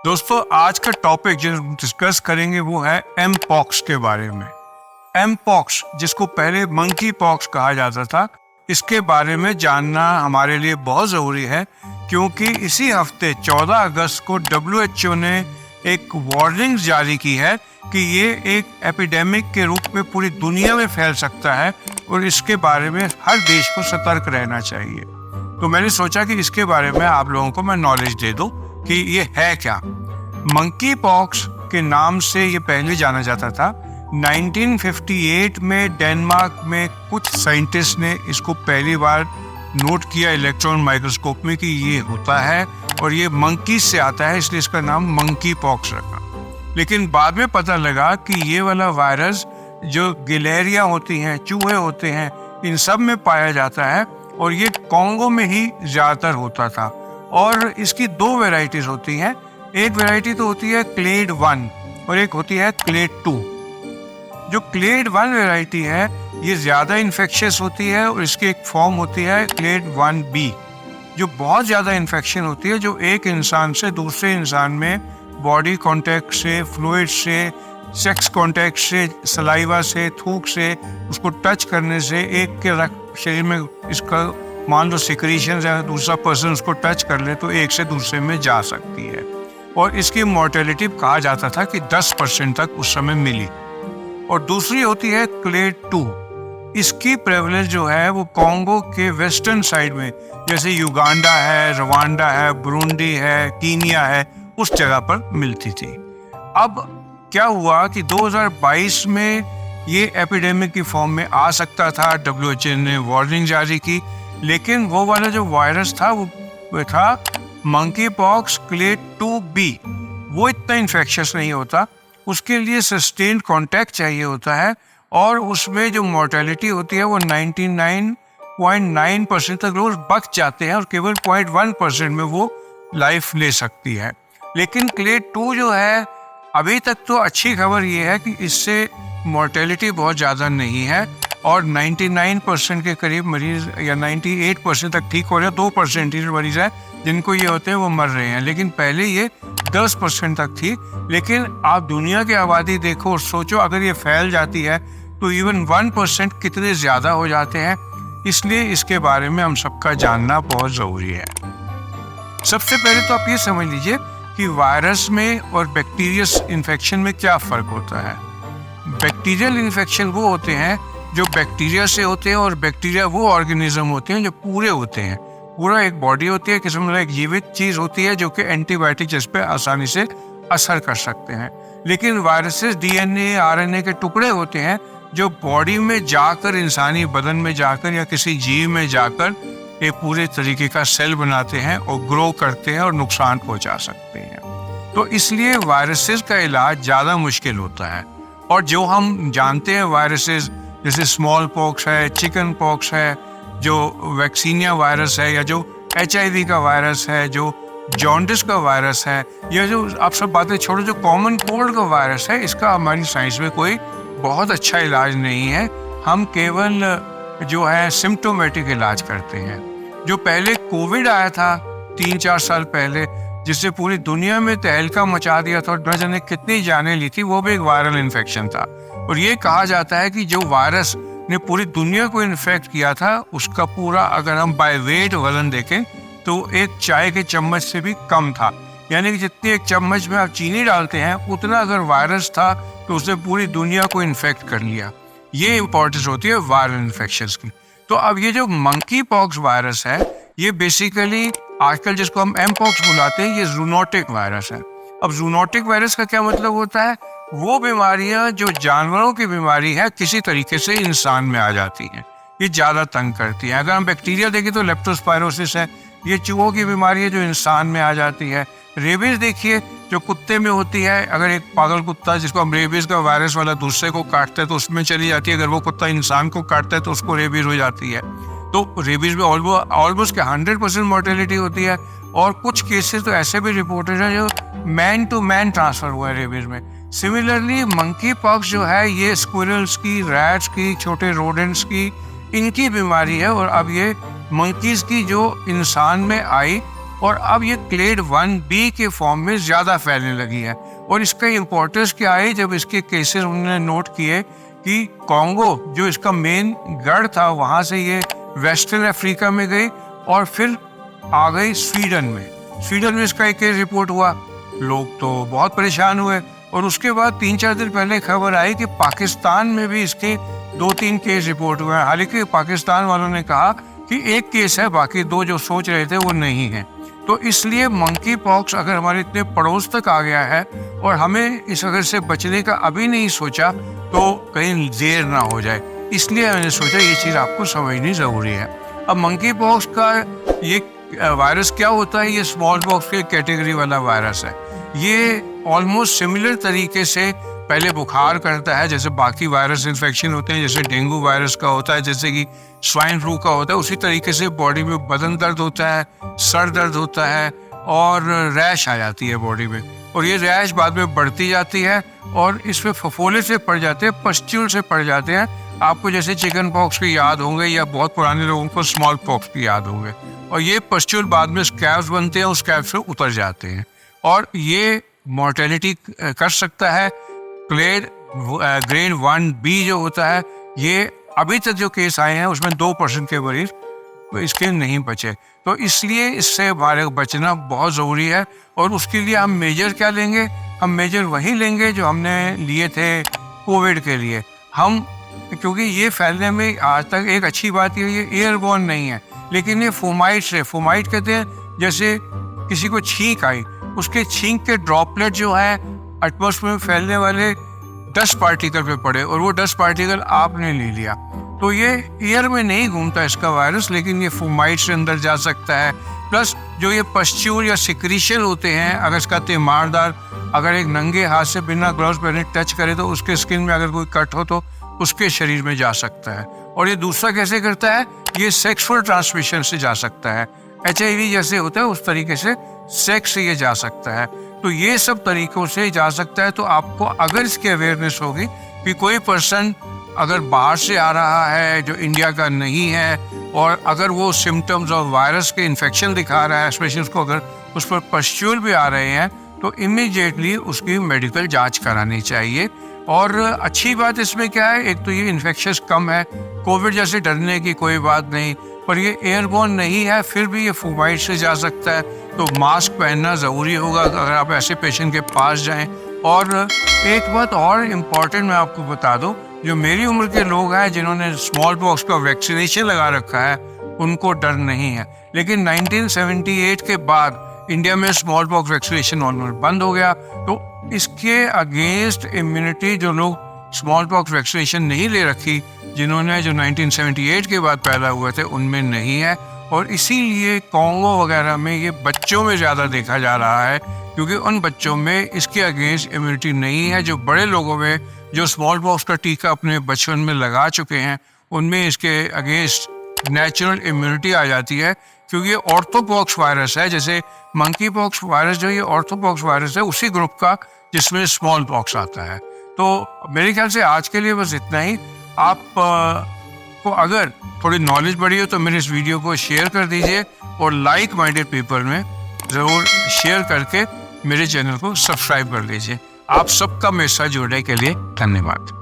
दोस्तों आज का टॉपिक जो डिस्कस करेंगे वो है एम पॉक्स के बारे में। एम पॉक्स जिसको पहले मंकी पॉक्स कहा जाता था, इसके बारे में जानना हमारे लिए बहुत ज़रूरी है क्योंकि इसी हफ्ते 14 अगस्त को WHO ने एक वार्निंग जारी की है कि ये एक एपिडेमिक के रूप में पूरी दुनिया में फैल सकता है और इसके बारे में हर देश को सतर्क रहना चाहिए। तो मैंने सोचा कि इसके बारे में आप लोगों को मैं नॉलेज दे दूं कि ये है क्या। मंकी पॉक्स के नाम से ये पहले जाना जाता था। 1958 में डेनमार्क में कुछ साइंटिस्ट ने इसको पहली बार नोट किया इलेक्ट्रॉन माइक्रोस्कोप में कि ये होता है और ये मंकी से आता है, इसलिए इसका नाम मंकी पॉक्स रखा। लेकिन बाद में पता लगा कि ये वाला वायरस जो गिलेरिया होती हैं, चूहे होते हैं, इन सब में पाया जाता है और ये कॉन्गो में ही ज़्यादातर होता था। और इसकी दो वेराइटीज होती हैं। एक वेराइटी तो होती है क्लेड 1 और एक होती है क्लेड 2। जो क्लेड 1 वेराइटी है ये ज़्यादा इन्फेक्शियस होती है और इसकी एक फॉर्म होती है क्लेड 1B जो बहुत ज़्यादा इन्फेक्शन होती है, जो एक इंसान से दूसरे इंसान में बॉडी कांटेक्ट से, फ्लूइड से, सेक्स कांटेक्ट से, सलाइवा से, थूक से, उसको टच करने से, एक के शरीर में इसका मान लो सिक्रीशन है, दूसरा पर्सन उसको टच कर ले तो एक से दूसरे में जा सकती है। और इसकी मोर्टेलिटी कहा जाता था कि 10% तक उस समय मिली। और दूसरी होती है क्लेड 2। इसकी प्रेवलेंस जो है वो कॉन्गो के वेस्टर्न साइड में, जैसे युगांडा है, रवांडा है, बुरुंडी है, कीनिया है, उस जगह पर मिलती थी। अब क्या हुआ कि 2022 में ये एपिडेमिक की फॉर्म में आ सकता था। WHO ने वार्निंग जारी की, लेकिन वो वाला जो वायरस था वो था मंकी पॉक्स क्लेड 2B। वो इतना इन्फेक्शियस नहीं होता, उसके लिए सस्टेन्ड कांटेक्ट चाहिए होता है और उसमें जो मोर्टेलिटी होती है वो 99.9% तक लोग बच जाते हैं और केवल 0.1% में वो लाइफ ले सकती है। लेकिन क्लेड 2 जो है, अभी तक तो अच्छी खबर ये है कि इससे मोर्टेलिटी बहुत ज़्यादा नहीं है और 99% के करीब मरीज या 98% तक ठीक हो रहे हैं। 2% ही मरीज है जिनको ये होते हैं वो मर रहे हैं, लेकिन पहले ये 10% तक थी। लेकिन आप दुनिया की आबादी देखो और सोचो, अगर ये फैल जाती है तो इवन 1% कितने ज़्यादा हो जाते हैं। इसलिए इसके बारे में हम सबका जानना बहुत ज़रूरी है। सबसे पहले तो आप ये समझ लीजिए कि वायरस में और बैक्टीरियस इन्फेक्शन में क्या फ़र्क होता है। बैक्टीरियल इन्फेक्शन वो होते हैं जो बैक्टीरिया से होते हैं और बैक्टीरिया वो ऑर्गेनिज्म होते हैं जो पूरे होते हैं। पूरा एक बॉडी होती है, किस्म एक जीवित चीज़ होती है जो कि एंटीबायोटिक जिस पे आसानी से असर कर सकते हैं। लेकिन वायरसेस DNA RNA के टुकड़े होते हैं जो बॉडी में जाकर, इंसानी बदन में जाकर या किसी जीव में जाकर एक पूरे तरीके का सेल बनाते हैं और ग्रो करते हैं और नुकसान पहुंचा सकते हैं। तो इसलिए वायरसेस का इलाज ज़्यादा मुश्किल होता है। और जो हम जानते हैं वायरसेस जैसे स्मॉल पॉक्स है, चिकन पॉक्स है, जो वैक्सीनिया वायरस है, या जो HIV का वायरस है, जो जॉन्डिस का वायरस है, या जो आप सब बातें छोड़ो, जो कॉमन कोल्ड का वायरस है, इसका हमारी साइंस में कोई बहुत अच्छा इलाज नहीं है। हम केवल जो है सिम्टोमेटिक इलाज करते हैं। जो पहले कोविड आया था 3-4 साल पहले, जिससे पूरी दुनिया में तहलका मचा दिया था और न जाने कितनी जानें ली थी, वो भी एक वायरल इन्फेक्शन था। और ये कहा जाता है कि जो वायरस ने पूरी दुनिया को इन्फेक्ट किया था उसका पूरा, अगर हम बाय वेट वजन देखें तो एक चाय के चम्मच से भी कम था। यानी कि जितनी एक चम्मच में आप चीनी डालते हैं उतना अगर वायरस था तो उसने पूरी दुनिया को इन्फेक्ट कर लिया। ये इंपॉर्टेंस होती है वायरल इन्फेक्शंस की। तो अब ये जो मंकी पॉक्स वायरस है, ये बेसिकली आजकल जिसको हम एम पॉक्स बुलाते हैं, ये जूनोटिक वायरस है। अब जूनोटिक वायरस का क्या मतलब होता है? वो बीमारियां जो जानवरों की बीमारी है किसी तरीके से इंसान में आ जाती हैं, ये ज़्यादा तंग करती है। अगर हम बैक्टीरिया देखें तो लेप्टोस्पायरोसिस है, ये चूहों की बीमारी है जो इंसान में आ जाती है। रेबीज देखिए जो कुत्ते में होती है, अगर एक पागल कुत्ता जिसको हम रेबीज का वायरस वाला दूसरे को काटते हैं तो उसमें चली जाती है। अगर वो कुत्ता इंसान को काटता है तो उसको रेबीज हो जाती है। तो रेबीज में ऑलमोस्ट 100% मोर्टेलिटी होती है। और कुछ केसेस तो ऐसे भी रिपोर्टेड है जो मैन टू मैन ट्रांसफर हुआ है रेबीज में। सिमिलरली मंकी पॉक्स जो है ये स्क्विरल्स की, रैट्स की, छोटे रोडेंट्स की, इनकी बीमारी है। और अब ये मंकीज की जो इंसान में आई और अब ये क्लेड 1B के फॉर्म में ज़्यादा फैलने लगी है। और इसका इम्पोर्टेंस क्या है, जब इसके केसेस उन्होंने नोट किए कि कॉन्गो जो इसका मेन गढ़ था वहाँ से ये वेस्टर्न अफ्रीका में गई और फिर आ गई स्वीडन में। स्वीडन में इसका एक केस रिपोर्ट हुआ, लोग तो बहुत परेशान हुए। और उसके बाद 3-4 दिन पहले खबर आई कि पाकिस्तान में भी इसके 2-3 केस रिपोर्ट हुए हैं। हालांकि पाकिस्तान वालों ने कहा कि एक केस है, बाकी 2 जो सोच रहे थे वो नहीं है। तो इसलिए मंकी पॉक्स अगर हमारे इतने पड़ोस तक आ गया है और हमें इस अगर से बचने का अभी नहीं सोचा तो कहीं देर ना हो जाए, इसलिए मैंने सोचा ये चीज़ आपको समझनी ज़रूरी है। अब मंकी पॉक्स का ये वायरस क्या होता है, ये स्मॉल पॉक्स के कैटेगरी वाला वायरस है। ये ऑलमोस्ट सिमिलर तरीके से पहले बुखार करता है जैसे बाकी वायरस इन्फेक्शन होते हैं, जैसे डेंगू वायरस का होता है, जैसे कि स्वाइन फ्लू का होता है। उसी तरीके से बॉडी में बदन दर्द होता है, सर दर्द होता है और रैश आ जाती है बॉडी में। और ये रैश बाद में बढ़ती जाती है और इसमें फफोले से पड़ जाते हैं, पस्ट्यूल से पड़ जाते हैं। आपको जैसे चिकन पॉक्स की याद होंगे या बहुत पुराने लोगों को स्मॉल पॉक्स की याद होंगे। और ये पस्ट्यूल बाद में स्कैब्स बनते हैं, उस स्कैब से उतर जाते हैं और ये मॉर्टेलिटी कर सकता है। ग्रेड 1B जो होता है, ये अभी तक जो केस आए हैं उसमें 2% के मरीज इसके नहीं बचे। तो इसलिए इससे हमारे बचना बहुत ज़रूरी है। और उसके लिए हम मेजर क्या लेंगे, हम मेजर वही लेंगे जो हमने लिए थे कोविड के लिए। हम क्योंकि ये फैलने में आज तक एक अच्छी बात ये एयरबॉर्न नहीं है, लेकिन ये फोमाइट से, फोमाइट कहते हैं जैसे किसी को छींक आई, उसके छींक के ड्रॉपलेट जो है एटमॉस्फेयर में फैलने वाले डस्ट पार्टिकल पे पड़े और वो डस्ट पार्टिकल आपने ले लिया, तो ये एयर में नहीं घूमता इसका वायरस, लेकिन ये फोमाइट से अंदर जा सकता है। प्लस जो ये पस्ट्यूल या सिक्रीशन होते हैं, अगर इसका तीमारदार अगर एक नंगे हाथ से बिना ग्लव्स पहने टच करे तो उसके स्किन में अगर कोई कट हो तो उसके शरीर में जा सकता है। और ये दूसरा कैसे करता है, ये सेक्सुअल ट्रांसमिशन से जा सकता है। HIV जैसे होता है उस तरीके से सेक्स से ये जा सकता है। तो ये सब तरीकों से जा सकता है। तो आपको अगर इसकी अवेयरनेस होगी कि कोई पर्सन अगर बाहर से आ रहा है जो इंडिया का नहीं है और अगर वो सिम्टम्स ऑफ वायरस के इन्फेक्शन दिखा रहा है, स्पेशली उसको अगर उस पर पस्ट्यूल भी आ रहे हैं, तो इमीडिएटली उसकी मेडिकल जांच करानी चाहिए। और अच्छी बात इसमें क्या है, एक तो ये इन्फेक्शस कम है, कोविड जैसे डरने की कोई बात नहीं, पर ये एयरबॉर्न नहीं है, फिर भी ये फोमाइट से जा सकता है। तो मास्क पहनना ज़रूरी होगा अगर आप ऐसे पेशेंट के पास जाएं। और एक बात और इम्पॉर्टेंट मैं आपको बता दूं, जो मेरी उम्र के लोग हैं जिन्होंने स्मॉल पॉक्स का वैक्सीनेशन लगा रखा है, उनको डर नहीं है। लेकिन 1978 के बाद इंडिया में स्मॉल पॉक्स वैक्सीनेशन ऑलमोस्ट बंद हो गया, तो इसके अगेंस्ट इम्यूनिटी जो लोग स्मॉल पॉक्स वैक्सीनेशन नहीं ले रखी, जिन्होंने जो 1978 के बाद पैदा हुए थे, उनमें नहीं है। और इसीलिए कॉन्गो वगैरह में ये बच्चों में ज़्यादा देखा जा रहा है, क्योंकि उन बच्चों में इसके अगेंस्ट इम्यूनिटी नहीं है। जो बड़े लोगों में जो स्मॉल पॉक्स का टीका अपने बचपन में लगा चुके हैं, उनमें इसके अगेंस्ट नेचुरल इम्यूनिटी आ जाती है, क्योंकि ये ऑर्थोपॉक्स वायरस है। जैसे मंकी पॉक्स वायरस जो ये ऑर्थोपॉक्स वायरस है, उसी ग्रुप का जिसमें स्मॉल पॉक्स आता है। तो मेरे ख्याल से आज के लिए बस इतना ही। आप को अगर थोड़ी नॉलेज बढ़ी हो तो मेरे इस वीडियो को शेयर कर दीजिए और लाइक माइंडेड पीपल में ज़रूर शेयर करके मेरे चैनल को सब्सक्राइब कर लीजिए। आप सबका मेरे साथ जुड़ने के लिए धन्यवाद।